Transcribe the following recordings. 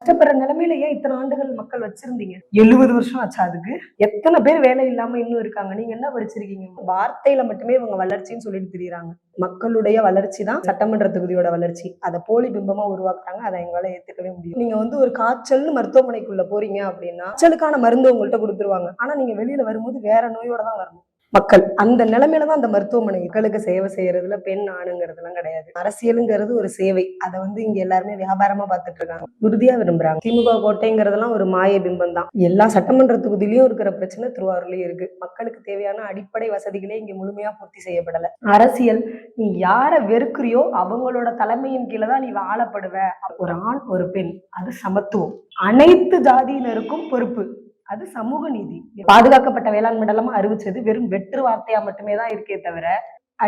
கஷ்டப்படுற நிலைமையில ஏன் இத்தனை ஆண்டுகள் மக்கள் வச்சிருந்தீங்க? 70 வருஷம் ஆச்சா அதுக்கு? எத்தனை பேர் வேலை இல்லாம இன்னும் இருக்காங்க? நீங்க என்ன படிச்சிருக்கீங்க? வார்த்தையில மட்டுமே இவங்க வளர்ச்சின்னு சொல்லிட்டு திரியுறாங்க. மக்களுடைய வளர்ச்சி தான் சட்டமன்ற தொகுதியோட வளர்ச்சி. அதை போலி பிம்பமா உருவாக்குறாங்க. அதை எங்களால ஏத்துக்கவே முடியும். நீங்க ஒரு காய்ச்சல்னு மருத்துவமனைக்குள்ள போறீங்க அப்படின்னா காய்ச்சலுக்கான மருந்து உங்கள்கிட்ட கொடுத்துருவாங்க. ஆனா நீங்க வெளியில வரும்போது வேற நோயோட தான் வரணும். மக்கள் அந்த நிலைமையில தான் அந்த மருத்துவமனை மக்களுக்கு சேவை செய்யறதுல பெண் ஆணுங்கிறதுலாம் கிடையாது. அரசியலுங்கிறது ஒரு சேவை. அதை இங்க எல்லாருமே வியாபாரமா பார்த்துட்டு இருக்காங்க. உறுதியா விரும்புறாங்க. திமுக கோட்டைங்கிறதெல்லாம் ஒரு மாய பிம்பம் தான். எல்லா சட்டமன்ற தொகுதியிலயும் இருக்கிற பிரச்சனை திருவாரூர்லயும் இருக்கு. மக்களுக்கு தேவையான அடிப்படை வசதிகளே இங்க முழுமையா பூர்த்தி செய்யப்படல. அரசியல், நீ யார வெறுக்கிறியோ அவங்களோட தலைமையின் கீழே தான் நீ வாழப்படுவ. ஒரு ஆண் ஒரு பெண், அது சமத்துவம். அனைத்து ஜாதியினருக்கும் பொறுப்பு, அது சமூக நீதி. பாதுகாக்கப்பட்ட வேளாண் மண்டலமா அறிவிச்சது வெறும் வெற்று வார்த்தையா மட்டுமே தான் இருக்கே தவிர,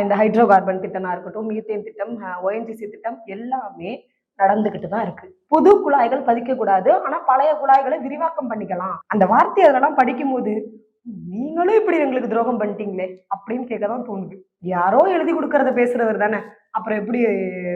இந்த ஹைட்ரோ கார்பன் திட்டமா இருக்கட்டும், மீத்தேன் திட்டம், ONGC திட்டம் எல்லாமே நடந்துகிட்டு தான் இருக்கு. புது குழாய்கள் பதிக்க கூடாது, ஆனா பழைய குழாய்களை விரிவாக்கம் பண்ணிக்கலாம். அந்த வார்த்தை அதெல்லாம் படிக்கும் போது நீங்களும் இப்படி எங்களுக்கு துரோகம் பண்ணிட்டீங்களே அப்படின்னு கேட்கதான் தோணுது. யாரோ எழுதி கொடுக்கறத பேசுறவர் தானே, அப்புறம் எப்படி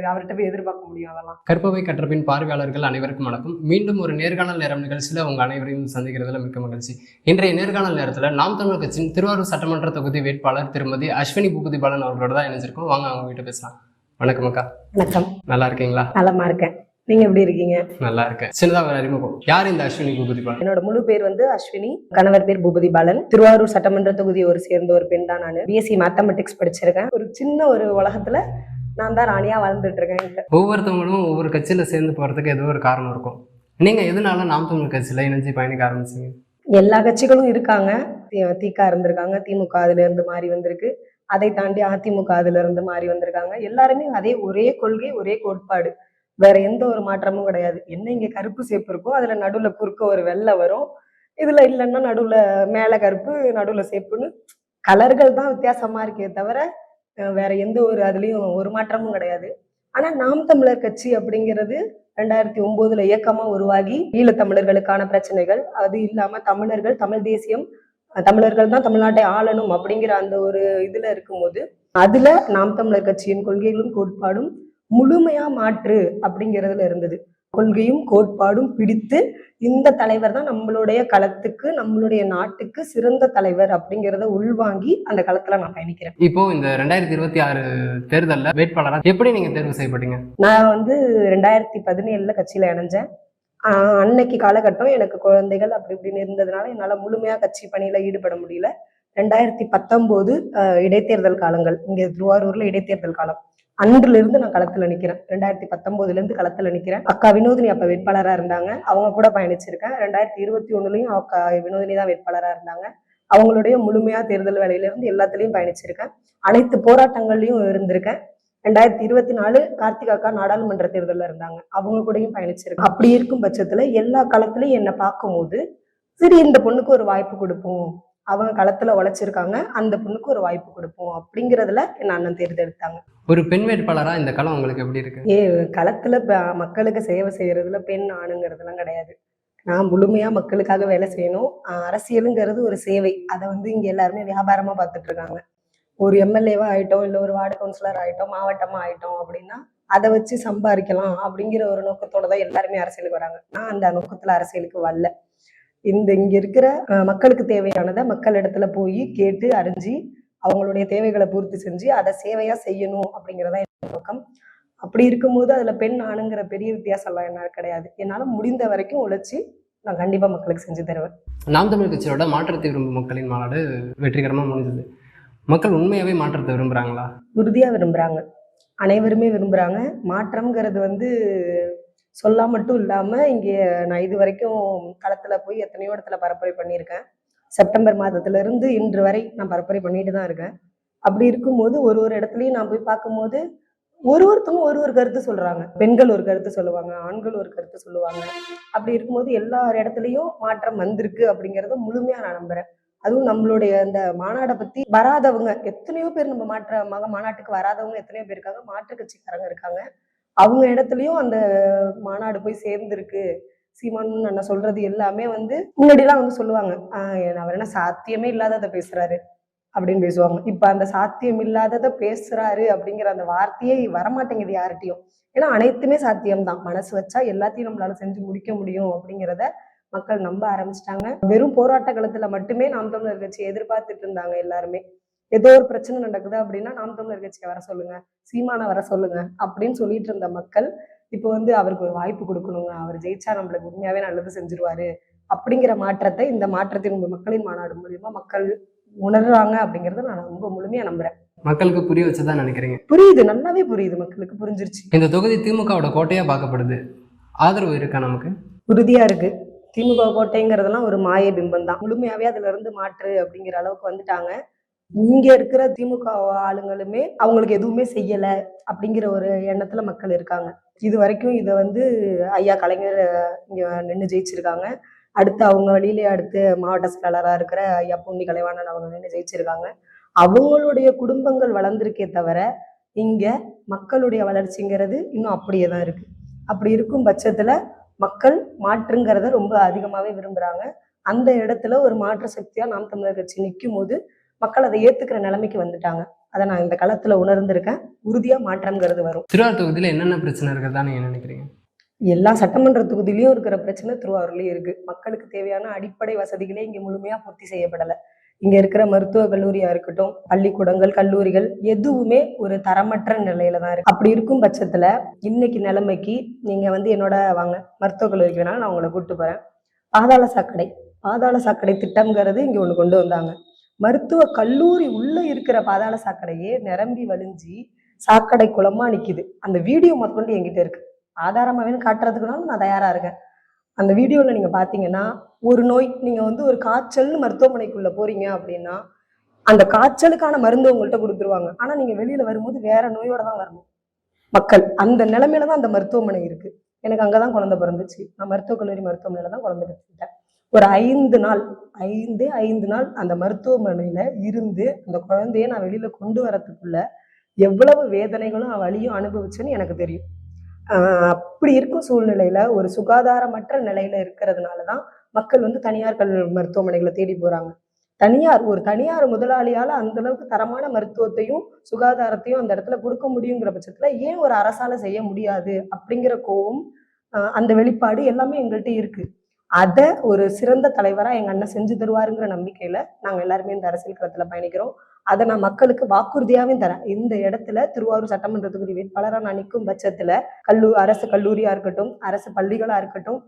அவர்கிட்ட போய் எதிர்பார்க்க முடியும்? அதெல்லாம் கற்பவை கற்றபின் பார்வையாளர்கள் அனைவருக்கும் வணக்கம். மீண்டும் ஒரு நேர்காணல் நேரம் நிகழ்ச்சியில உங்க அனைவரையும் சந்திக்கிறதுல மிக்க மகிழ்ச்சி. இன்றைய நேர்காணல் நேரத்துல நாம் தமிழர் கட்சியின் திருவாரூர் சட்டமன்ற தொகுதி வேட்பாளர் திருமதி அஸ்வினி பூபதி பாலன் அவர்களோட தான் இணைஞ்சிருக்கோம். வாங்க அவங்க கிட்ட பேசலாம். வணக்கம் அக்கா. வணக்கம். நல்லா இருக்கீங்களா? நலமா இருக்கேன். நீங்க எப்படி இருக்கீங்க? நல்லா இருக்கேன். சின்னதாக ஒரு அறிமுகம், யார் இந்த அஸ்வினி பூபதி பாலன்? என்னோட முழு பேர் அஸ்வினி, கணவர் பேர் பூபதி பாலன். திருவாரூர் சட்டமன்ற தொகுதியை சேர்ந்த ஒரு பெண் தான். நான் BSc மேத்தமெட்டிக்ஸ் படிச்சிருக்கேன். ஒரு சின்ன ஒரு உலகத்துல நான் தான் ராணியா வாழ்ந்துட்டு இருக்கேன். ஒவ்வொருத்தவங்களும் ஒவ்வொரு கட்சியில சேர்ந்து போறதுக்கு ஏதோ ஒரு காரணம் இருக்கும். நீங்க எதனால நாம் தமிழர் கட்சியில இணைஞ்சு பயணிக்க ஆரம்பிச்சீங்க? எல்லா கட்சிகளும் இருக்காங்க. திக இருந்திருக்காங்க, திமுக அதுல இருந்து மாறி வந்திருக்கு. அதை தாண்டி அதிமுக அதுல இருந்து மாறி வந்திருக்காங்க. எல்லாருமே அதே ஒரே கொள்கை, ஒரே கோட்பாடு, வேற எந்த ஒரு மாற்றமும் கிடையாது. என்ன இங்க கருப்பு சேப்பு இருக்கும், அதுல நடுவுல குறுக்க ஒரு வெள்ளை வரும். இதுல இல்லைன்னா நடுவுல மேல கருப்பு நடுவுல சேப்புன்னு கலர்கள் தான் வித்தியாசமா இருக்கே தவிர வேற எந்த ஒரு அதுலயும் ஒரு மாற்றமும் கிடையாது. ஆனா நாம் தமிழர் கட்சி அப்படிங்கிறது 2009 இயக்கமா உருவாகி ஈழத்தமிழர்களுக்கான பிரச்சனைகள், அது இல்லாம தமிழர்கள், தமிழ் தேசியம், தமிழர்கள் தான் தமிழ்நாட்டை ஆளணும் அப்படிங்கிற அந்த ஒரு இதுல இருக்கும்போது அதுல நாம் தமிழர் கட்சியின் கொள்கைகளும் கோட்பாடும் முழுமையா மாற்று அப்படிங்கிறதுல இருந்தது. கொள்கையும் கோட்பாடும் பிடித்து இந்த தலைவர் தான் நம்மளுடைய களத்துக்கு, நம்மளுடைய நாட்டுக்கு சிறந்த தலைவர் அப்படிங்கிறத உள்வாங்கி அந்த களத்துல நான் பயணிக்கிறேன். இப்போ இந்த 2026 தேர்தல்ல வேட்பாளரா எப்படி நீங்க தேர்வு செய்யப்பட்டீங்க? நான் 2017 கட்சியில இணைஞ்சேன். அன்னைக்கு காலகட்டம் எனக்கு குழந்தைகள் அப்படி இப்படின்னு இருந்ததுனால என்னால முழுமையா கட்சி பணியில ஈடுபட முடியல. 2019 இடைத்தேர்தல் காலங்கள், இங்க திருவாரூர்ல இடைத்தேர்தல் காலம், அன்றுல இருந்து நான் களத்துல நிக்கிறேன். 2019 இருந்து களத்துல நிக்கிறேன். அக்கா வினோதினி அப்ப வேட்பாளரா இருந்தாங்க, அவங்க கூட பயணிச்சிருக்கேன். 2021 அக்கா வினோதினி தான் வேட்பாளரா இருந்தாங்க. அவங்களுடைய முழுமையா தேர்தல் வேலையில இருந்து எல்லாத்துலயும் பயணிச்சிருக்கேன். அனைத்து போராட்டங்கள்லயும் இருந்திருக்கேன். 2024 கார்த்திகா அக்கா நாடாளுமன்ற தேர்தல்ல இருந்தாங்க, அவங்க கூடயும் பயணிச்சிருக்கேன். அப்படி இருக்கும் பட்சத்துல எல்லா களத்திலயும் என்னை பார்க்கும்போது சரி இந்த பொண்ணுக்கு ஒரு வாய்ப்பு கொடுப்போம், அவங்க களத்துல உழைச்சிருக்காங்க, அந்த பொண்ணுக்கு ஒரு வாய்ப்பு கொடுப்போம் அப்படிங்கறதுல என் அண்ணன் தேர்ந்தெடுத்தாங்க. ஒரு பெண் வேட்பாளரா இந்த களம் உங்களுக்கு எப்படி இருக்கு? களத்துல மக்களுக்கு சேவை செய்யறதுல பெண் ஆணுங்கிறதுலாம் கிடையாது. நான் முழுமையா மக்களுக்காக வேலை செய்யணும். அரசியலுங்கிறது ஒரு சேவை. அதை இங்க எல்லாருமே வியாபாரமா பார்த்துட்டு இருக்காங்க. ஒரு MLA-வா ஆயிட்டோம், இல்ல ஒரு வார்டு கவுன்சிலர் ஆயிட்டோம், மாவட்டமா ஆயிட்டோம் அப்படின்னா அதை வச்சு சம்பாதிக்கலாம் அப்படிங்கிற ஒரு நோக்கத்தோட தான் எல்லாருமே அரசியலுக்கு வராங்க. நான் அந்த நோக்கத்துல அரசியலுக்கு வரல. இங்க இருக்கிற மக்களுக்கு தேவையானதை மக்களிடத்துல போய் கேட்டு அறிஞ்சு அவங்களுடைய தேவைகளை பூர்த்தி செஞ்சு அதை சேவையா செய்யணும் அப்படிங்கிறதா என் நோக்கம். அப்படி இருக்கும்போது அதுல பெண் ஆணுங்கிற பெரிய வித்தியாசம் எல்லாம் என்ன கிடையாது. என்னால முடிந்த வரைக்கும் உழைச்சி நான் கண்டிப்பா மக்களுக்கு செஞ்சு தருவேன். நாம் தமிழ் கட்சியோட மாற்றத்தை விரும்பும் மக்களின் மாநாடு வெற்றிகரமா முடிஞ்சது. மக்கள் உண்மையாவே மாற்றத்தை விரும்புறாங்களா? உறுதியா விரும்புறாங்க. அனைவருமே விரும்புறாங்க. மாற்றம்ங்கிறது சொல்லா மட்டும் இல்லாம இங்க நான் இது வரைக்கும் களத்துல போய் எத்தனையோ இடத்துல பரப்புரை பண்ணியிருக்கேன். செப்டம்பர் மாதத்துல இருந்து இன்று வரை நான் பரப்புரை பண்ணிட்டு தான் இருக்கேன். அப்படி இருக்கும்போது ஒரு இடத்துலயும் நான் போய் பார்க்கும்போது ஒருத்தவங்க ஒரு கருத்து சொல்றாங்க. பெண்கள் ஒரு கருத்து சொல்லுவாங்க, ஆண்கள் ஒரு கருத்து சொல்லுவாங்க. அப்படி இருக்கும்போது எல்லா இடத்துலயும் மாற்றம் வந்திருக்கு அப்படிங்கறத முழுமையா நான் நம்புறேன். அதுவும் நம்மளுடைய அந்த மாநாடை பத்தி வராதவங்க எத்தனையோ பேர், நம்ம மாநாட்டுக்கு வராதவங்க எத்தனையோ பேர் இருக்காங்க, மாற்று கட்சிக்காரங்க இருக்காங்க. அவங்க இடத்துலயும் அந்த மாநாடு போய் சேர்ந்திருக்கு. சீமான் அண்ணா சொல்றது எல்லாமே முன்னாடி எல்லாம் சொல்லுவாங்க, அவர் என்ன சாத்தியமே இல்லாததை பேசுறாரு, அப்படின்னு பேசுவாங்க. இப்ப அந்த சாத்தியம் இல்லாததை பேசுறாரு அப்படிங்கிற அந்த வார்த்தையே வரமாட்டேங்குது யார்கிட்டயும். ஏன்னா அனைத்துமே சாத்தியம்தான். மனசு வச்சா எல்லாத்தையும் நம்மளால செஞ்சு முடிக்க முடியும் அப்படிங்கிறத மக்கள் நம்ப ஆரம்பிச்சிட்டாங்க. வெறும் போராட்ட காலத்துல மட்டுமே நாம் தமிழர் கட்சியை எதிர்பார்த்துட்டு இருந்தாங்க எல்லாருமே. ஏதோ ஒரு பிரச்சனை நடக்குது அப்படின்னா நாம் தமிழர் கட்சியை வர சொல்லுங்க, சீமானை வர சொல்லுங்க அப்படின்னு சொல்லிட்டு இருந்த மக்கள் இப்போ வந்து அவருக்கு ஒரு வாய்ப்பு கொடுக்கணுங்க, அவர் ஜெயிச்சா நம்மளுக்கு உண்மையாவே நல்லது செஞ்சிருவாரு அப்படிங்கிற மாற்றத்தை இந்த மாற்றத்தின் மக்களின் மாநாடு மூலியமா மக்கள் உணர்றாங்க அப்படிங்கறத நான் ரொம்ப முழுமையா நம்புறேன். மக்களுக்கு புரிய வச்சுதான் நினைக்கிறீங்க? புரியுது, நல்லாவே புரியுது, மக்களுக்கு புரிஞ்சிருச்சு. இந்த தொகுதி திமுகவோட கோட்டையா பார்க்கப்படுது. ஆதரவு இருக்கா நமக்கு? உறுதியா இருக்கு. திமுக கோட்டைங்கிறதெல்லாம் ஒரு மாய பிம்பம் தான். முழுமையாவே அதுல இருந்து மாற்று அப்படிங்கிற அளவுக்கு வந்துட்டாங்க. இங்க இருக்கிற திமுக ஆளுங்களுமே அவங்களுக்கு எதுவுமே செய்யல அப்படிங்கிற ஒரு எண்ணத்துல மக்கள் இருக்காங்க. இது வரைக்கும் இதை வந்து ஐயா கலைஞர் இங்க நின்று ஜெயிச்சிருக்காங்க. அடுத்து அவங்க வழியிலே அடுத்து மாவட்ட செயலாளராக இருக்கிற ஐயா பொன்னி கலைவாணன் அவங்க நின்று ஜெயிச்சிருக்காங்க. அவங்களுடைய குடும்பங்கள் வளர்ந்துருக்கே தவிர இங்க மக்களுடைய வளர்ச்சிங்கிறது இன்னும் அப்படியே தான் இருக்கு. அப்படி இருக்கும் பட்சத்துல மக்கள் மாற்றுங்கிறத ரொம்ப அதிகமாவே விரும்புறாங்க. அந்த இடத்துல ஒரு மாற்று சக்தியா நாம் தமிழர் கட்சி நிற்கும் போது மக்கள் அதை ஏத்துக்கிற நிலைமைக்கு வந்துட்டாங்க. அதை நான் இந்த களத்துல உணர்ந்திருக்கேன். உறுதியா மாற்றம்ங்கிறது வரும். திருவாரூர் தொகுதியில என்னென்ன பிரச்சனை இருக்கிறதா நீங்க நினைக்கிறீங்க? எல்லா சட்டமன்ற தொகுதியிலயும் இருக்கிற பிரச்சனை திருவாரூர்லயும் இருக்கு. மக்களுக்கு தேவையான அடிப்படை வசதிகளே இங்க முழுமையா பூர்த்தி செய்யப்படலை. இங்க இருக்கிற மருத்துவ கல்லூரியா இருக்கட்டும், பள்ளிக்கூடங்கள், கல்லூரிகள் எதுவுமே ஒரு தரமற்ற நிலையில தான் இருக்கு. அப்படி இருக்கும் பட்சத்துல இன்னைக்கு நிலைமைக்கு நீங்க வந்து என்னோட வாங்க மருத்துவ கல்லூரிக்கு வேணாலும் நான் உங்களை கூப்பிட்டு போறேன். பாதாள சாக்கடை திட்டம்ங்கிறது இங்க ஒண்ணு கொண்டு வந்தாங்க. மருத்துவ கல்லூரி உள்ள இருக்கிற பாதாள சாக்கடையே நிரம்பி வழிஞ்சி சாக்கடை குளமா நிக்குது. அந்த வீடியோ முதற்கொண்டு என்கிட்ட இருக்கு. ஆதாரமாவே காட்டுறதுக்குனாலும் நான் தயாரா இருக்கேன். அந்த வீடியோல நீங்க பாத்தீங்கன்னா ஒரு நோய், நீங்க வந்து ஒரு காய்ச்சல்னு மருத்துவமனைக்குள்ள போறீங்க அப்படின்னா அந்த காய்ச்சலுக்கான மருந்து உங்கள்கிட்ட கொடுத்துருவாங்க. ஆனா நீங்க வெளியில வரும்போது வேற நோயோட தான் வரணும். மக்கள் அந்த நிலைமையில தான் அந்த மருத்துவமனை இருக்கு. எனக்கு அங்கதான் குழந்தை பிறந்துச்சு. நான் மருத்துவக் கல்லூரி மருத்துவமனையில தான் குழந்தை பெற்றுக்கிட்டேன். ஒரு 5 நாள் அந்த மருத்துவமனையில இருந்து அந்த குழந்தைய நான் வெளியில கொண்டு வரதுக்குள்ள எவ்வளவு வேதனைகளும் வலியும் அனுபவிச்சேன்னு எனக்கு தெரியும். அப்படி இருக்கும் சூழ்நிலையில ஒரு சுகாதாரமற்ற நிலையில இருக்கிறதுனாலதான் மக்கள் வந்து தனியார் மருத்துவமனைகளை தேடி போறாங்க. ஒரு தனியார் முதலாளியால அந்த அளவுக்கு தரமான மருத்துவத்தையும் சுகாதாரத்தையும் அந்த இடத்துல கொடுக்க முடியுங்கிற பட்சத்துல ஏன் ஒரு அரசால செய்ய முடியாது அப்படிங்கிற கோவம், அந்த வெளிப்பாடு எல்லாமே எங்கள்கிட்ட இருக்கு. அத ஒரு சிறந்த தலைவரா எங்க அண்ணன் செஞ்சு தருவாருங்கிற நம்பிக்கையில நாங்க எல்லாருமே இந்த அரசியல் களத்துல பயணிக்கிறோம். அதை நான் மக்களுக்கு வாக்குறுதியாவே தரேன். இந்த இடத்துல திருவாரூர் சட்டமன்ற தொகுதி வேட்பாளரா நான் நிற்கும் பட்சத்துல அரசு கல்லூரியா இருக்கட்டும், அரசு பள்ளிகளா இருக்கட்டும்,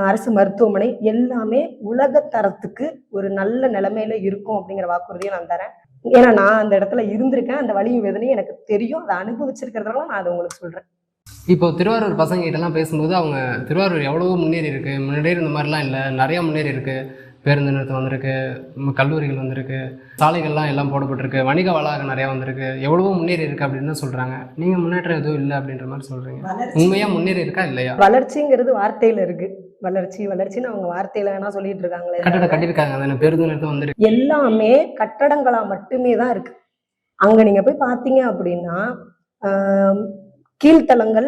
அரசு மருத்துவமனை எல்லாமே உலக தரத்துக்கு ஒரு நல்ல நிலைமையில இருக்கும் அப்படிங்கிற வாக்குறுதியை நான் தரேன். ஏன்னா நான் அந்த இடத்துல இருந்திருக்கேன். அந்த வலியும் வேதனையும் எனக்கு தெரியும். அதை அனுபவிச்சிருக்கிறதுனால நான் அதை உங்களுக்கு சொல்றேன். இப்போ திருவாரூர் பசங்க கிட்டலாம் பேசும்போது அவங்க திருவாரூர் எவ்வளவோ முன்னேறி இருக்கு, முன்னாடியே இந்த மாதிரிலாம் இல்லை, நிறையா முன்னேறி இருக்கு. பேருந்து நிறுத்தம் வந்திருக்கு, கல்லூரிகள் வந்திருக்கு, சாலைகள்லாம் எல்லாம் போடப்பட்டிருக்கு, வணிக வளாகம் நிறையா வந்திருக்கு, எவ்வளவோ முன்னேறி இருக்கு அப்படின்னு தான் சொல்றாங்க. நீங்க முன்னேற்றம் எதுவும் இல்லை அப்படின்ற மாதிரி சொல்றீங்க. உண்மையா முன்னேறி இருக்கா இல்லையா? வளர்ச்சிங்கிறது வார்த்தையில இருக்கு. வளர்ச்சின்னு அவங்க வார்த்தையில வேணா சொல்லிட்டு இருக்காங்களே. கட்டடம் கட்டியிருக்காங்க, அந்த பேருந்து நிறுத்தம் வந்துருக்கு, எல்லாமே கட்டடங்களா மட்டுமே தான் இருக்கு. அங்க நீங்க போய் பாத்தீங்க அப்படின்னா கீழ்த்தளங்கள்,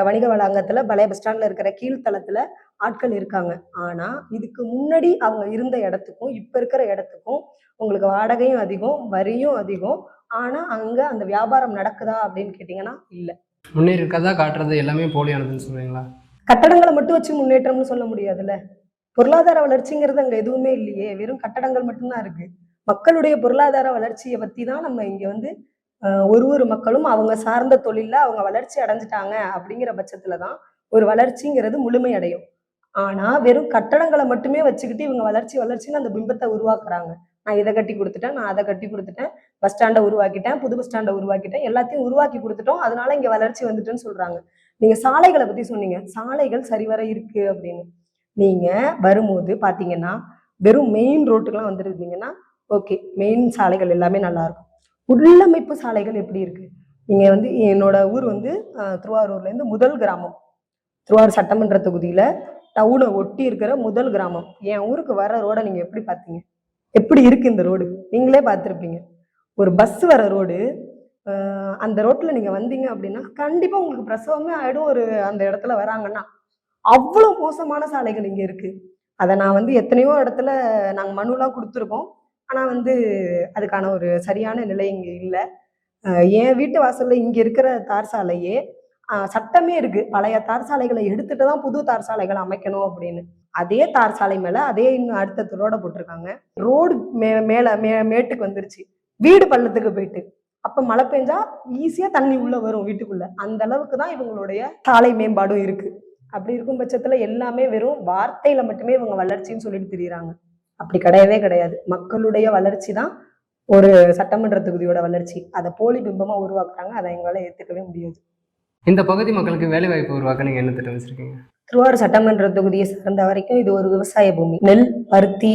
வணிக வளாகத்துல பழைய பஸ் ஸ்டாண்ட்ல இருக்கிற கீழ்த்தளத்துல ஆட்கள் இருக்காங்க. ஆனா இதுக்கு முன்னாடி அவங்க இருந்த இடத்துக்கும் இப்ப இருக்கிற இடத்துக்கும் உங்களுக்கு வாடகையும் அதிகம், வரியும் அதிகம். ஆனா அங்க அந்த வியாபாரம் நடக்குதா அப்படின்னு கேட்டீங்கன்னா இல்ல. முன்னேறி இருக்கதா காட்டுறது எல்லாமே போலியானதுன்னு சொல்றீங்களா? கட்டடங்களை மட்டும் வச்சு முன்னேற்றம்னு சொல்ல முடியாதுல்ல. பொருளாதார வளர்ச்சிங்கிறது அங்க எதுவுமே இல்லையே, வெறும் கட்டடங்கள் மட்டும்தான் இருக்கு. மக்களுடைய பொருளாதார வளர்ச்சியை பத்தி தான் நம்ம இங்க வந்து ஒரு மக்களும் அவங்க சார்ந்த தொழில்ல அவங்க வளர்ச்சி அடைஞ்சிட்டாங்க அப்படிங்கிற பட்சத்துலதான் ஒரு வளர்ச்சிங்கிறது முழுமையடையும். ஆனா வெறும் கட்டடங்களை மட்டுமே வச்சுக்கிட்டு இவங்க வளர்ச்சின்னு அந்த பிம்பத்தை உருவாக்குறாங்க. நான் இதை கட்டி கொடுத்துட்டேன், நான் அதை கட்டி கொடுத்துட்டேன், பஸ் ஸ்டாண்டை உருவாக்கிட்டேன், புது பஸ் ஸ்டாண்டை உருவாக்கிட்டேன், எல்லாத்தையும் உருவாக்கி கொடுத்துட்டோம், அதனால இங்க வளர்ச்சி வந்துட்டுன்னு சொல்றாங்க. நீங்க சாலைகளை பத்தி சொன்னீங்க, சாலைகள் சரிவர இருக்கு அப்படின்னு. நீங்க வரும்போது பாத்தீங்கன்னா வெறும் மெயின் ரோட்டுக்கெல்லாம் வந்துருந்தீங்கன்னா ஓகே, மெயின் சாலைகள் எல்லாமே நல்லா இருக்கும். உள்ளமைப்பு சாலைகள் எப்படி இருக்கு? நீங்க வந்து என்னோட ஊர் வந்து திருவாரூர்ல இருந்து முதல் கிராமம், திருவாரூர் சட்டமன்ற தொகுதியில டவுனை ஒட்டி இருக்கிற முதல் கிராமம். என் ஊருக்கு வர ரோட நீங்க எப்படி பாத்தீங்க? எப்படி இருக்கு இந்த ரோடு? நீங்களே பார்த்துருப்பீங்க. ஒரு பஸ் வர ரோடு, அந்த ரோட்ல நீங்க வந்தீங்க அப்படின்னா கண்டிப்பா உங்களுக்கு பிரசவமே ஆயிடும். அந்த இடத்துல வராங்கன்னா அவ்வளவு மோசமான சாலைகள் இங்க இருக்கு. அதை நான் வந்து எத்தனையோ இடத்துல நாங்க மனுலாம் கொடுத்துருக்கோம். ஆனா வந்து அதுக்கான ஒரு சரியான நிலை இங்க இல்லை. என் வீட்டு வாசல்ல இங்க இருக்கிற தார் சாலையே சட்டமே இருக்கு. பழைய தார் சாலைகளை எடுத்துட்டு தான் புது தார் சாலைகள் அமைக்கணும் அப்படின்னு. அதே தார் சாலை மேல அதே இன்னும் அடுத்த ரோட போட்டிருக்காங்க. ரோடு மேல மேட்டுக்கு வந்துருச்சு. வீடு பள்ளத்துக்கு போயிட்டு. அப்ப மழை பெஞ்சா ஈஸியா தண்ணி உள்ள வரும் வீட்டுக்குள்ள. அந்த அளவுக்கு தான் இவங்களுடைய சாலை மேம்பாடும் இருக்கு. அப்படி இருக்கும் பட்சத்துல எல்லாமே வெறும் வார்த்தையில மட்டுமே இவங்க வளர்ச்சின்னு சொல்லிட்டு திரியுறாங்க. அப்படி கிடையவே கிடையாது. மக்களுடைய வளர்ச்சி தான் ஒரு சட்டமன்ற தொகுதியோட வளர்ச்சி. அதை போலி பிம்பமா உருவாக்குறாங்க. அதை எங்களால ஏத்துக்கவே முடியாது. இந்த பகுதி மக்களுக்கு வேலை வாய்ப்பு உருவாக்க நீங்க என்ன திட்டம் வச்சிருக்கீங்க? திருவாரூர் சட்டமன்ற தொகுதியை சார்ந்த வரைக்கும் இது ஒரு விவசாய பூமி. நெல், பருத்தி,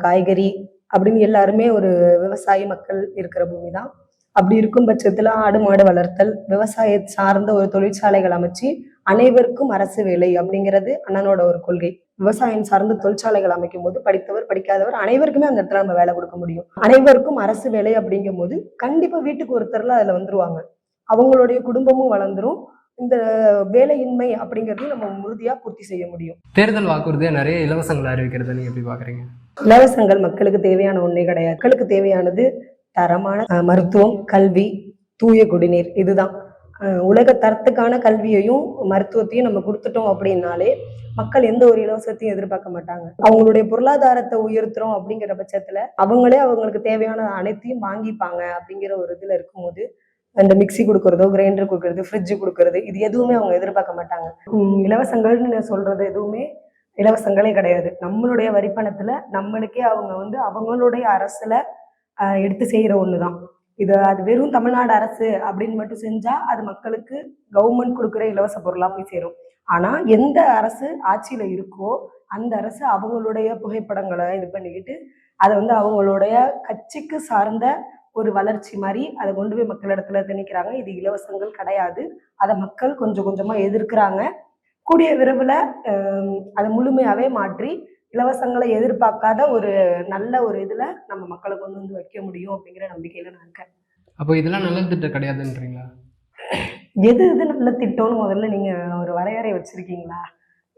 காய்கறி அப்படின்னு எல்லாருமே ஒரு விவசாய மக்கள் இருக்கிற பூமி தான். அப்படி இருக்கும் பட்சத்துல ஆடு மாடு வளர்த்தல், விவசாய சார்ந்த ஒரு தொழிற்சாலைகள் அமைச்சு அனைவருக்கும் அரசு வேலை அப்படிங்கிறது அண்ணனோட ஒரு கொள்கை. விவசாயம் சார்ந்த தொழிற்சாலைகள் அமைக்கும் போது படித்தவர் படிக்காதவர் அனைவருக்குமே அந்த இடத்துல நம்ம வேலை கொடுக்க முடியும். அனைவருக்கும் அரசு வேலை அப்படிங்கும் போது கண்டிப்பா வீட்டுக்கு ஒருத்தர்ல அதுல வந்துருவாங்க. அவங்களுடைய குடும்பமும் வளர்ந்துரும். இந்த வேலையின்மை அப்படிங்கிறதையும் நம்ம உறுதியா பூர்த்தி செய்ய முடியும். தேர்தல் வாக்குறுதியா நிறைய இலவசங்களை அறிவிக்கிறத நீங்க எப்படி பாக்குறீங்க? இலவசங்கள் மக்களுக்கு தேவையான ஒன்றே கிடையாது. மக்களுக்கு தேவையானது தரமான மருத்துவம், கல்வி, தூய குடிநீர். இதுதான் உலக தரத்துக்கான கல்வியையும் மருத்துவத்தையும் நம்ம கொடுத்துட்டோம் அப்படின்னாலே மக்கள் எந்த ஒரு இலவசத்தையும் எதிர்பார்க்க மாட்டாங்க. அவங்களுடைய பொருளாதாரத்தை உயர்த்துறோம் அப்படிங்கிற பட்சத்துல அவங்களே அவங்களுக்கு தேவையான அனைத்தையும் வாங்கிப்பாங்க அப்படிங்கிற ஒரு இதுல இருக்கும்போது அந்த மிக்சி கொடுக்கறதோ, கிரைண்டர் கொடுக்கறது, ஃப்ரிட்ஜ் கொடுக்கறது, இது எதுவுமே அவங்க எதிர்பார்க்க மாட்டாங்க. இலவசங்கள்னு சொல்றது எதுவுமே இலவசங்களே கிடையாது. நம்மளுடைய வரிப்பணத்துல நம்மளுக்கே அவங்க வந்து அவங்களுடைய அரசுல எடுத்து செய்யற ஒண்ணுதான் இது. அது வெறும் தமிழ்நாடு அரசு அப்படின்னு மட்டும் செஞ்சா அது மக்களுக்கு கவர்மெண்ட் கொடுக்குற இலவச பொருளா போய் சேரும். ஆனா எந்த அரசு ஆட்சியில இருக்கோ அந்த அரசு அவங்களுடைய புகைப்படங்களை இது பண்ணிக்கிட்டு அதை வந்து அவங்களுடைய கட்சிக்கு சார்ந்த ஒரு வளர்ச்சி மாதிரி அதை கொண்டு போய் மக்களிடத்துல திணிக்கிறாங்க. இது இலவசங்கள் கிடையாது. அதை மக்கள் கொஞ்சம் கொஞ்சமா எதிர்க்கிறாங்க. கூடிய விரைவில் அதை முழுமையாவே மாற்றி இலவசங்களை எதிர்பார்க்காத ஒரு நல்ல ஒரு இதுல நம்ம மக்களை கொண்டு வந்து வைக்க முடியும் அப்படிங்கிற நம்பிக்கையில நான் இருக்கேன். அப்போ இதெல்லாம் நல்ல திட்டம் கிடையாதுன்றீங்களா? எது நல்ல திட்டம்னு முதல்ல நீங்க ஒரு வரையறை வச்சிருக்கீங்களா?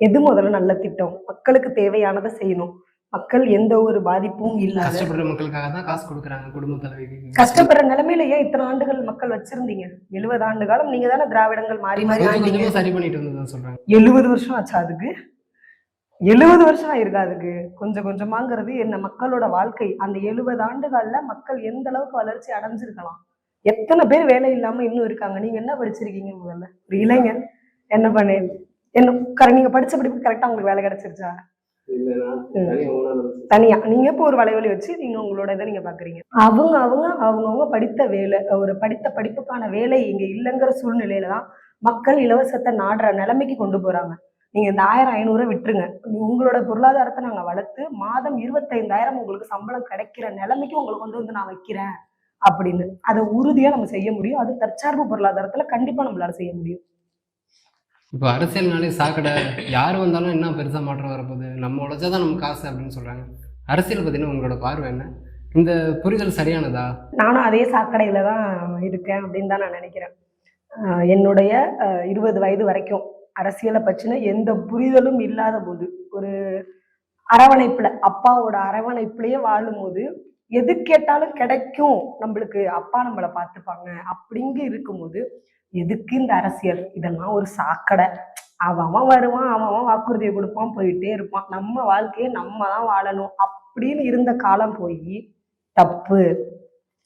எது முதல்ல நல்ல திட்டம்? மக்களுக்கு தேவையானதை செய்யணும். மக்கள் எந்த ஒரு பாதிப்பும் இல்லாத கஷ்டப்படுற மக்களுக்காக தான் காசு கொடுக்குறாங்க. குடும்ப தலைவிக்கு கஷ்டப்படுற நிலைமையில ஏன் இத்தனை ஆண்டுகள் மக்கள் வச்சிருந்தீங்க? 70 ஆண்டு காலம் நீங்க தானே திராவிடங்கள் மாறி மாறி ஆண்டீங்க. சரி பண்ணிட்டு வந்ததுதான் சொல்றாங்க. 70 வருஷம் ஆச்சா? அதுக்கு 70 வருஷம் ஆயிருக்கா? அதுக்கு கொஞ்சம் கொஞ்சமாங்கிறது என்ன? மக்களோட வாழ்க்கை அந்த 70 ஆண்டுகள்ல மக்கள் எந்த அளவுக்கு வளர்ச்சி அடைஞ்சிருக்கலாம்? எத்தனை பேர் வேலை இல்லாம இன்னும் இருக்காங்க? நீங்க என்ன படிச்சிருக்கீங்க? முதல்ல ஒரு இளைஞர் என்ன பண்ணேன் என்ன நீங்க படிச்ச படிப்பு கரெக்டா உங்களுக்கு வேலை கிடைச்சிருச்சா? தனியா நீங்க இப்போ ஒரு வலைவலி வச்சு நீங்க உங்களோட இதை நீங்க பாக்குறீங்க. அவங்கவுங்க படித்த வேலை, ஒரு படித்த படிப்புக்கான வேலை இங்க இல்லைங்கிற சூழ்நிலையில தான் மக்கள் இலவசத்தை நாடுற நிலைமைக்கு கொண்டு போறாங்க. நீங்க இந்த 1000-500 விட்டுருங்க. உங்களோட பொருளாதாரத்தை நாங்க வளர்த்து மாதம் 25,000 உங்களுக்கு சம்பளம் கிடைக்கிற நிலைமைக்கு உங்களுக்கு கொண்டு வந்து நான் வைக்கிறேன் அப்படின்னு அதை உறுதியா நம்ம செய்ய முடியும். அது தற்சார்பு பொருளாதாரத்துல கண்டிப்பா நம்மளால செய்ய முடியும். இப்போ அரசியல்னாலே சாக்கடை, யார் வந்தாலும் என்ன பெருசாக மாற்றம் வரப்போகுது, நம்ம உழைச்சாதான் நமக்கு காசு அப்படின்னு சொல்கிறாங்க. அரசியல் பற்றின உங்களோட பார்வை என்ன? இந்த புரிதல் சரியானதா? நானும் அதே சாக்கடையில தான் இருக்கேன் அப்படின்னு தான் நான் நினைக்கிறேன். என்னுடைய 20 வயது வரைக்கும் அரசியலை பற்றின எந்த புரிதலும் இல்லாத போது, ஒரு அரவணைப்புல அப்பாவோட அரவணைப்புலயே வாழும் போது எது கேட்டாலும் கிடைக்கும், நம்மளுக்கு அப்பா நம்மளை பார்த்துப்பாங்க அப்படிங்க இருக்கும்போது எதுக்கு இந்த அரசியல்? இதெல்லாம் ஒரு சாக்கடை. அவன் வருவான், அவன் வாக்குறுதியை கொடுப்பான், போயிட்டே இருப்பான். நம்ம வாழ்க்கையை நம்ம தான் வாழணும் அப்படின்னு இருந்த காலம் போய் தப்பு.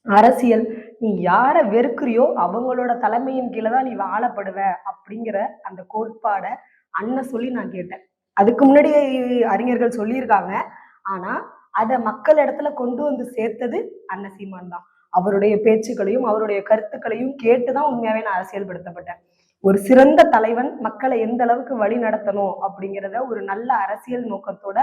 அரசியல் நீ யாரை வெறுக்கிறியோ அவங்களோட தலைமையின் கீழே தான் நீ வாழப்படுவ அப்படிங்கிற அந்த கோட்பாடை அண்ணன் சொல்லி நான் கேட்டேன். அதுக்கு முன்னாடி அறிஞர்கள் சொல்லியிருக்காங்க. ஆனா அதை மக்கள் இடத்துல கொண்டு வந்து சேர்த்தது அண்ணன் சீமான் தான். அவருடைய பேச்சுக்களையும் அவருடைய கருத்துக்களையும் கேட்டுதான் உண்மையாவே நான் அரசியல்படுத்தப்பட்டேன். ஒரு சிறந்த தலைவன் மக்களை எந்த அளவுக்கு வழி நடத்தணும் அப்படிங்கிறத ஒரு நல்ல அரசியல் நோக்கத்தோட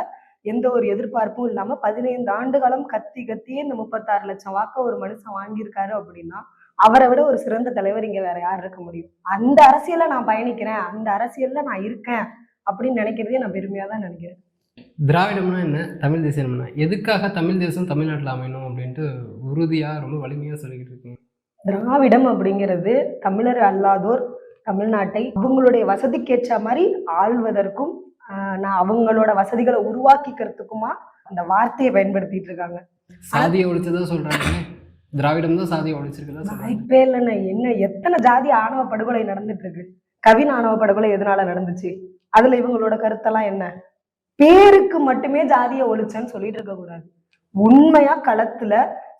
எந்த ஒரு எதிர்பார்ப்பும் இல்லாம 15 ஆண்டு காலம் கத்தியே இந்த 36 லட்சம் வாக்க ஒரு மனுஷன் வாங்கியிருக்காரு அப்படின்னா அவரை விட ஒரு சிறந்த தலைவர் இங்க வேற யார் இருக்க முடியும்? அந்த அரசியல்ல நான் பயணிக்கிறேன், அந்த அரசியல்ல நான் இருக்கேன் அப்படின்னு நினைக்கிறதே நான் பெருமையா தான் நினைக்கிறேன். திராவிடம்னா என்ன, தமிழ் தேசியம்னா எதுக்காக தமிழ் தேசம் தமிழ்நாட்டில் அமையணும் அப்படின்ட்டு உறுதியா ரொம்ப வலிமையா சொல்லிக்கிட்டு இருக்கீங்க. திராவிடம் அப்படிங்கிறது தமிழர் அல்லாதோர் தமிழ்நாட்டை அவங்களுடைய வசதிக்கேற்ற மாதிரி ஆள்வதற்கும் அவங்களோட வசதிகளை உருவாக்கிக்கிறதுக்குமா அந்த வார்த்தையை பயன்படுத்திட்டு இருக்காங்க. சாதியை ஒழிச்சதான் சொல்றாங்க, திராவிடம் தான் சாதியை ஒழிச்சிருக்கதா சொல்றாங்க. வாய்ப்பே இல்லைன்னு என்ன எத்தனை ஜாதி ஆணவ படுகொலை நடந்துட்டு இருக்கு. கவின் ஆணவ படுகொலை எதனால நடந்துச்சு? அதுல இவங்களோட கருத்தெல்லாம் என்ன? பேருக்கு மட்டுமே ஜாதியை ஒழிச்சேன்னு சொல்லிட்டு இருக்க கூடாது. உண்மையா களத்துல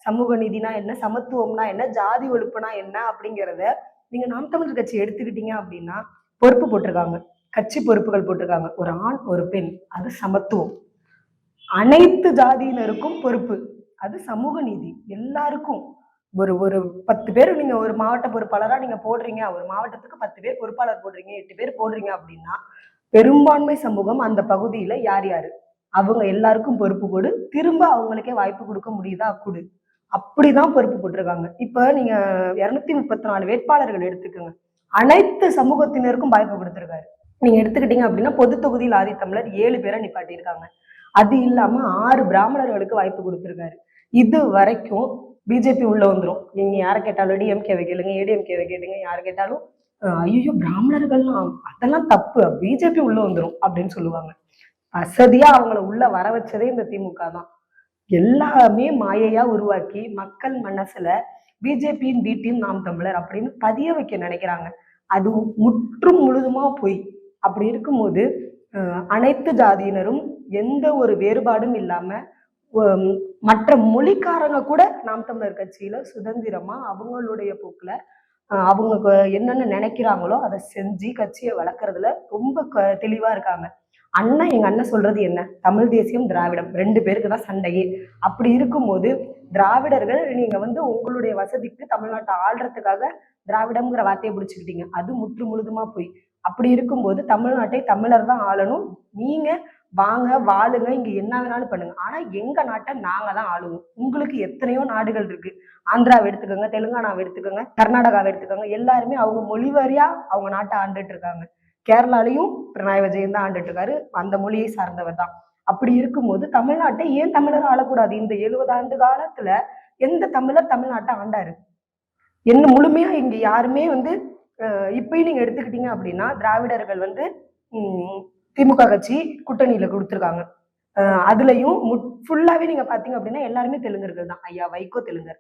சமூக நீதினா என்ன, சமத்துவம்னா என்ன, ஜாதி ஒழிப்புனா என்ன அப்படிங்கிறத நீங்க நாம் தமிழர் கட்சி எடுத்துக்கிட்டீங்க அப்படின்னா பொறுப்பு போட்டிருக்காங்க, கட்சி பொறுப்புகள் போட்டிருக்காங்க. ஒரு ஆண் ஒரு பெண், அது சமத்துவம். அனைத்து ஜாதியினருக்கும் பொறுப்பு, அது சமூக நீதி. எல்லாருக்கும் ஒரு ஒரு 10 பேர் நீங்க ஒரு மாவட்ட பொறுப்பாளரா நீங்க போடுறீங்க, ஒரு மாவட்டத்துக்கு 10 பேர் பொறுப்பாளர் போடுறீங்க, 8 பேர் போடுறீங்க அப்படின்னா பெரும்பான்மை சமூகம் அந்த பகுதியில யார் யாரு, அவங்க எல்லாருக்கும் பொறுப்பு கொடு, திரும்ப அவங்களுக்கே வாய்ப்பு கொடுக்க முடியுதா கொடு. அப்படிதான் பொறுப்பு போட்டிருக்காங்க. இப்ப நீங்க 234 வேட்பாளர்கள் எடுத்துக்கோங்க, அனைத்து சமூகத்தினருக்கும் வாய்ப்பு கொடுத்திருக்காரு. நீங்க எடுத்துக்கிட்டீங்க அப்படின்னா பொது தொகுதியில் ஆதித்தமிழர் 7 பேரை நிப்பாட்டியிருக்காங்க. அது இல்லாம 6 பிராமணர்களுக்கு வாய்ப்பு கொடுத்திருக்காரு. இது வரைக்கும் பிஜேபி உள்ள வந்துரும். நீங்க யாரை கேட்டாலும் டிஎம்கேவை கேளுங்க, ஏடிஎம்கேவை கேளுங்க, யாரை கேட்டாலும் ஐயோ பிராமணர்கள்லாம் அதெல்லாம் தப்பு, பிஜேபி உள்ள வந்துரும் அப்படின்னு சொல்லுவாங்க. வசதியா அவங்கள உள்ள வர வச்சதே இந்த திமுக தான். எல்லாமே மாயையா உருவாக்கி மக்கள் மனசுல பிஜேபியின் பி டீம் நாம் தமிழர் அப்படின்னு பதிய வைக்க நினைக்கிறாங்க. அது முற்றும் முழுதுமா போய். அப்படி இருக்கும்போது அனைத்து ஜாதியினரும் எந்த ஒரு வேறுபாடும் இல்லாம மற்ற மொழிக்காரங்க கூட நாம் தமிழர் கட்சியில சுதந்திரமா அவங்களுடைய போக்குல அவங்க என்னென்ன நினைக்கிறாங்களோ அதை செஞ்சு கட்சியை வளர்க்கறதுல ரொம்ப தெளிவா இருக்காங்க. அண்ணன் எங்க அண்ணன் சொல்றது என்ன, தமிழ் தேசியம் திராவிடம் 2 பேருக்கு தான் சண்டையே. அப்படி இருக்கும்போது திராவிடர்கள் நீங்க உங்களுடைய வசதிக்கு தமிழ்நாட்டை ஆள்றதுக்காக திராவிடம்ங்கிற வார்த்தையை பிடிச்சுக்கிட்டீங்க, அது முற்று முழுதுமா போய். அப்படி இருக்கும்போது தமிழ்நாட்டை தமிழர் தான் ஆளணும், நீங்க வாங்க வாழுங்க, இங்க என்ன வேணாலும் பண்ணுங்க, ஆனா எங்க நாட்டை நாங்க தான் ஆளுவோம். உங்களுக்கு எத்தனையோ நாடுகள் இருக்கு, ஆந்திராவை எடுத்துக்கோங்க, தெலுங்கானாவை எடுத்துக்கோங்க, கர்நாடகாவை எடுத்துக்கோங்க, எல்லாருமே அவங்க மொழி வாரியா அவங்க நாட்டை ஆண்டுட்டு இருக்காங்க. கேரளாலையும் பினராயி விஜயன் தான் ஆண்டுட்டு இருக்காரு, அந்த மொழியை சார்ந்தவர் தான். அப்படி இருக்கும்போது தமிழ்நாட்டை ஏன் தமிழர் ஆளக்கூடாது? இந்த 70 ஆண்டு காலத்துல எந்த தமிழர் தமிழ்நாட்டை ஆண்டாரு? என்ன முழுமையா இங்க யாருமே இப்பயும் நீங்க எடுத்துக்கிட்டீங்க அப்படின்னா திராவிடர்கள் திமுக கட்சி கூட்டணியில கொடுத்துருக்காங்க. அதுலயும் ஃபுல்லாவே நீங்க பாத்தீங்க அப்படின்னா எல்லாருமே தெலுங்கர்கள் தான். ஐயா வைகோ தெலுங்கர்,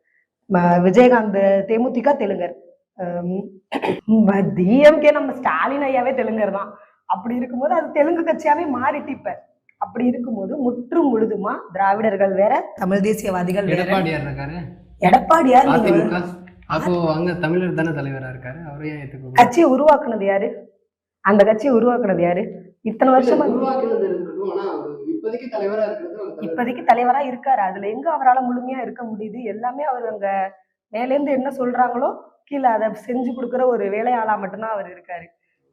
விஜயகாந்த் தேமுதிக தெலுங்கர், டிஎம்கே நம்ம ஸ்டாலின் ஐயாவே தெலுங்கர் தான். அப்படி இருக்கும்போது அது தெலுங்கு கட்சியாவே மாறிட்டு இப்ப. அப்படி இருக்கும்போது முற்றும் முழுதுமா திராவிடர்கள் வேற, தமிழ் தேசியவாதிகள் வேற. எடப்பாடியார் அப்போ அங்க தமிழர் தானே தலைவரா இருக்காரு, அவரே ஏத்துக்க. கட்சியை உருவாக்குனது யாரு? அந்த கட்சியை உருவாக்குனது யாரு? இத்தனை வருஷமா இப்போதைக்கு தலைவரா இருக்காரு. அதுல எங்க அவரால் முழுமையா இருக்க முடியுது? எல்லாமே அவர் அங்க மேலேந்து என்ன சொல்றாங்களோ கீழே அதை செஞ்சு கொடுக்குற ஒரு வேலையாளா மட்டும்தான் அவர் இருக்காரு.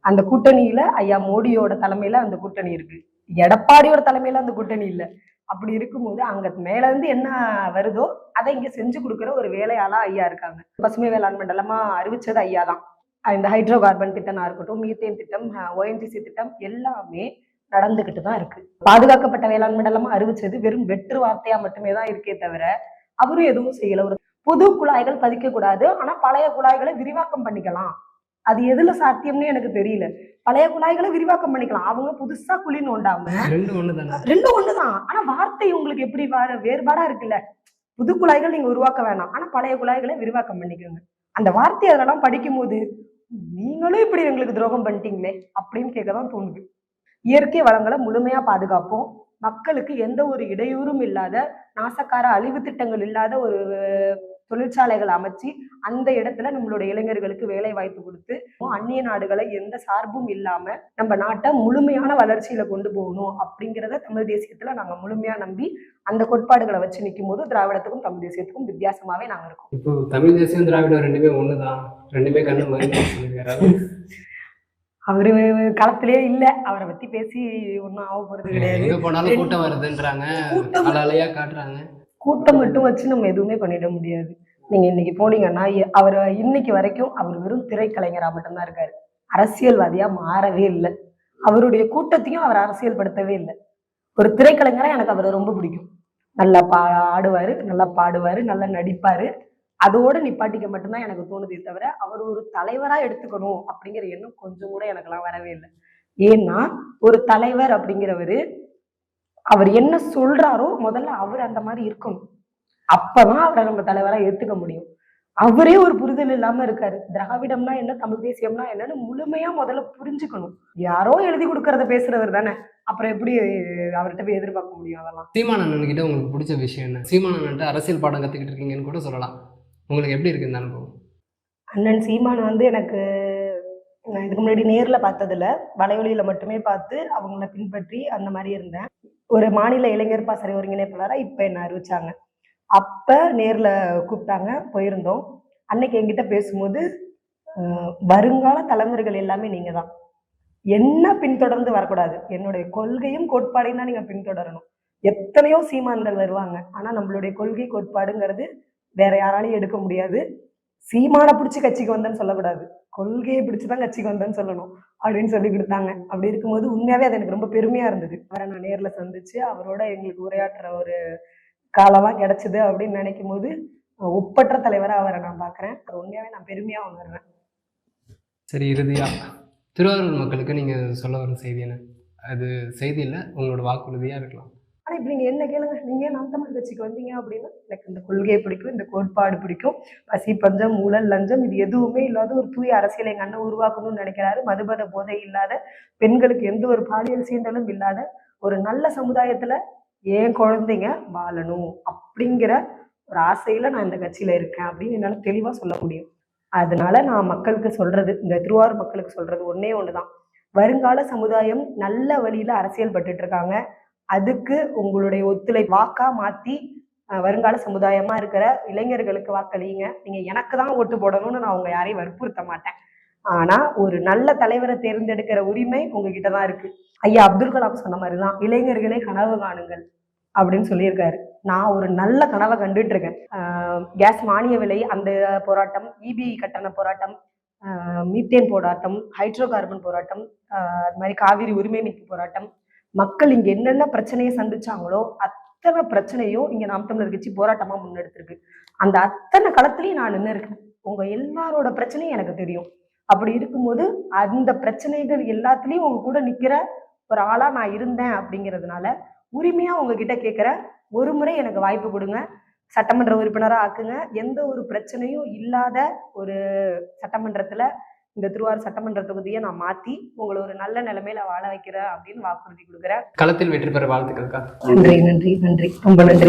அந்த கூட்டணியில ஐயா மோடியோட தலைமையில அந்த கூட்டணி இருக்கு, எடப்பாடியோட தலைமையில அந்த கூட்டணி இல்லை. அப்படி இருக்கும்போது அங்க மேல இருந்து என்ன வருதோ அதை இங்க செஞ்சு கொடுக்குற ஒரு வேலையாளா ஐயா இருக்காங்க. பசுமை வேளாண் மண்டலமா அறிவிச்சது ஐயா தான். இந்த ஹைட்ரோ கார்பன் திட்டமா இருக்கட்டும், மீத்தேன் திட்டம், ONGC திட்டம் எல்லாமே நடந்துகிட்டு தான் இருக்கு. பாதுகாக்கப்பட்ட வேளாண் மண்டலமா அறிவிச்சது வெறும் வெற்று வார்த்தையா மட்டுமே தான் இருக்கே தவிர அவரும் எதுவும் செய்யல. ஒரு புது குழாய்கள் பதிக்க கூடாது, ஆனா பழைய குழாய்களை விரிவாக்கம் பண்ணிக்கலாம். அது எதுல சாத்தியம்னு எனக்கு தெரியல. பழைய குழாய்களை விரிவாக்கம் பண்ணிக்கலாம், அவங்க புதுசா குழி நோண்டாம. ரெண்டும் ஒண்ணுதான், ஆனா வார்த்தை உங்களுக்கு எப்படி வேறுபாடா இருக்குல்ல. புது குழாய்கள் நீங்க உருவாக்க வேணாம், ஆனா பழைய குழாய்களை விரிவாக்கம் பண்ணிக்கோங்க. அந்த வார்த்தை அதெல்லாம் படிக்கும் போது நீங்களும் இப்படி எங்களுக்கு துரோகம் பண்ணிட்டீங்களே அப்படின்னு கேட்கதான் தோணுது. இயற்கை வளங்களை முழுமையா பாதுகாப்போம், மக்களுக்கு எந்த ஒரு இடையூறும் இல்லாத, நாசக்கார அழிவு திட்டங்கள் இல்லாத ஒரு தொழிற்சாலைகள் அமைச்சு அந்த இடத்துல நம்மளுடைய இளைஞர்களுக்கு வேலை வாய்ப்பு கொடுத்து அந்நிய நாடுகளை எந்த சார்பும் இல்லாம நம்ம நாட்டை முழுமையான வளர்ச்சியில கொண்டு போகணும் அப்படிங்கிறத தமிழ் தேசியத்துல நாங்க முழுமையா நம்பி அந்த கோட்பாடுகளை வச்சு நிற்கும் போது திராவிடத்துக்கும் தமிழ் தேசியத்துக்கும் வித்தியாசமாவே நாங்க இருக்கோம். இப்போ தமிழ் தேசியம் திராவிடம் ரெண்டுமே ஒண்ணுதான், ரெண்டுமே கண்ணு மாதிரி. அவரு களத்திலே இல்ல, அவரை பத்தி பேசி ஒன்னும் ஆக போறது கிடையாது. எங்க போனாலும் கூட்டம் வருதுன்றாங்க, காட்டுறாங்க. கூட்டம் மட்டும் வச்சு நம்ம எதுவுமே பண்ணிட முடியாது. நீங்க இன்னைக்கு போனீங்கன்னா அவர் இன்னைக்கு வரைக்கும் அவர் வெறும் திரைக்கலைஞரா மட்டும்தான் இருக்காரு, அரசியல்வாதியா மாறவே இல்லை. அவருடைய கூட்டத்தையும் அவர் அரசியல் படுத்தவே இல்லை. ஒரு திரைக்கலைஞரா எனக்கு அவரை ரொம்ப பிடிக்கும். நல்லா ஆடுவாரு, நல்லா பாடுவாரு, நல்லா நடிப்பாரு. அதோட நிப்பாட்டிக்க மட்டும்தான் எனக்கு தோணுதே தவிர அவர் ஒரு தலைவரா எடுத்துக்கணும் அப்படிங்கிற எண்ணம் கொஞ்சம் கூட எனக்கெல்லாம் வரவே இல்லை. ஏன்னா ஒரு தலைவர் அப்படிங்கிறவரு அவர் என்ன சொல்றாரோ முதல்ல அவர் அந்த மாதிரி இருக்கணும். அப்பதான் அவரை நம்ம தலைவரா ஏத்துக்க முடியும். அவரே ஒரு புரிதல் இல்லாம இருக்காரு. திராவிடம்னா என்ன, தமிழ் தேசியம்னா என்னன்னு முழுமையா முதல்ல புரிஞ்சுக்கணும். யாரோ எழுதி கொடுக்கறத பேசுறவர் தானே. அப்புறம் எப்படி அவர்கிட்ட போய் எதிர்பார்க்க முடியும் அதெல்லாம்? சீமான் அண்ணன் கிட்ட உங்களுக்கு பிடிச்ச விஷயம் என்ன? சீமான் அண்ணன்ட்ட அரசியல் பாடம் கத்துக்கிட்டு இருக்கீங்கன்னு கூட சொல்லலாம். உங்களுக்கு எப்படி இருக்கு இந்த அனுபவம்? அண்ணன் சீமான் வந்து எனக்கு நான் இதுக்கு முன்னாடி நேர்ல பார்த்ததில்ல. வலைவலியில மட்டுமே பார்த்து அவங்கள பின்பற்றி அந்த மாதிரி இருந்தேன். ஒரு மாநில இளைஞர் பாசறை ஒருங்கிணைப்பாளரா இப்ப என்ன அறிவிச்சாங்க. அப்ப நேர்ல கூப்பிட்டாங்க, போயிருந்தோம். அன்னைக்கு என்கிட்ட பேசும்போது வருங்கால தலைமுறைகள் எல்லாமே நீங்க தான். என்ன பின்தொடர்ந்து வரக்கூடாது. என்னுடைய கொள்கையும் கோட்பாடையும் தான் நீங்க பின்தொடரணும். எத்தனையோ சீமான்கள் வருவாங்க. ஆனா நம்மளுடைய கொள்கை கோட்பாடுங்கிறது வேற யாராலையும் எடுக்க முடியாது. சீமான பிடிச்சி கட்சிக்கு வந்தேன்னு சொல்லக்கூடாது. கொள்கையை பிடிச்சுதான் கட்சிக்கு வந்தேன்னு சொல்லணும் அப்படின்னு சொல்லி கொடுத்தாங்க. அப்படி இருக்கும்போது உண்மையாவே அது எனக்கு ரொம்ப பெருமையா இருந்தது. அவரை நான் நேர்ல சந்திச்சு அவரோட எங்களுக்கு உரையாற்றுற ஒரு காலமா கிடைச்சது அப்படின்னு நினைக்கும் போது ஒப்பற்ற தலைவரா அவரை நான் பாக்குறேன். அது உண்மையாவே நான் பெருமையா உணர்றேன். சரி, இறுதியா திருவாரூர் மக்களுக்கு நீங்க சொல்ல வர செய்தி என்ன? அது செய்தி இல்லை, உங்களோட வாக்குறுதியா இருக்கலாம். ஆனா இப்ப நீங்க என்ன கேளுங்க, நீங்க நாம் தமிழ் கட்சிக்கு வந்தீங்க அப்படின்னா எனக்கு இந்த கொள்கையை பிடிக்கும், இந்த கோட்பாடு பிடிக்கும். பசி பஞ்சம் ஊழல் லஞ்சம் இது எதுவுமே இல்லாத ஒரு தூய அரசியலை எங்க அண்ணன் உருவாக்கணும்னு நினைக்கிறாரு. மதுபத போதை இல்லாத, பெண்களுக்கு எந்த ஒரு பாலியல் சீண்டலும் இல்லாத ஒரு நல்ல சமுதாயத்துல என் குழந்தைங்க வாழணும் அப்படிங்கிற ஒரு ஆசையில நான் இந்த கட்சியில இருக்கேன் அப்படின்னு என்னால தெளிவா சொல்ல முடியும். அதனால நான் மக்களுக்கு சொல்றது, இந்த திருவாரூர் மக்களுக்கு சொல்றது ஒன்னே ஒண்ணுதான். வருங்கால சமுதாயம் நல்ல வழியில அரசியல் பட்டுட்டு இருக்காங்க. அதுக்கு உங்களுடைய ஒத்துழைப்பு வாக்கா மாத்தி வருங்கால சமுதாயமா இருக்கிற இளைஞர்களுக்கு வாக்களியுங்க. நீங்க எனக்கு தான் ஓட்டு போடணும்னு நான் உங்க யாரையும் வற்புறுத்த மாட்டேன். ஆனா ஒரு நல்ல தலைவரை தேர்ந்தெடுக்கிற உரிமை உங்ககிட்ட தான் இருக்கு. ஐயா அப்துல் கலாம் சொன்ன மாதிரிதான் இளைஞர்களே கனவு காணுங்கள் அப்படின்னு சொல்லியிருக்காரு. நான் ஒரு நல்ல கனவை கண்டுட்டு இருக்கேன். கேஸ் மானிய விலை அந்த போராட்டம், இபி கட்டண போராட்டம், மீத்தேன் போராட்டம், ஹைட்ரோ கார்பன் போராட்டம், அது மாதிரி காவிரி உரிமை மீட்பு போராட்டம், மக்கள் இங்க என்னென்ன பிரச்சனையை சந்திச்சாங்களோ அத்தனை பிரச்சனையும் இங்க நாம் தமிழர் கட்சி போராட்டமா முன்னெடுத்திருக்கு. அந்த அத்தனை களத்திலையும் நான் நின்று இருக்கேன். உங்க எல்லாரோட பிரச்சனையும் எனக்கு தெரியும். அப்படி இருக்கும்போது அந்த பிரச்சனைகள் எல்லாத்துலயும் உங்க கூட நிக்கிற ஒரு ஆளா நான் இருந்தேன் அப்படிங்கிறதுனால உரிமையா உங்ககிட்ட கேட்கிற, ஒரு முறை எனக்கு வாய்ப்பு கொடுங்க, சட்டமன்ற உறுப்பினரா ஆக்குங்க. எந்த ஒரு பிரச்சனையும் இல்லாத ஒரு சட்டமன்றத்துல இந்த திருவாரூர் சட்டமன்ற தொகுதியை நான் மாத்தி உங்களை ஒரு நல்ல நிலைமையில வாழ வைக்கிறேன் அப்படின்னு வாக்குறுதி கொடுக்குறேன். களத்தில் வெற்றி பெற வாழ்த்துக்கள்க்கா. நன்றி நன்றி நன்றி, ரொம்ப நன்றி.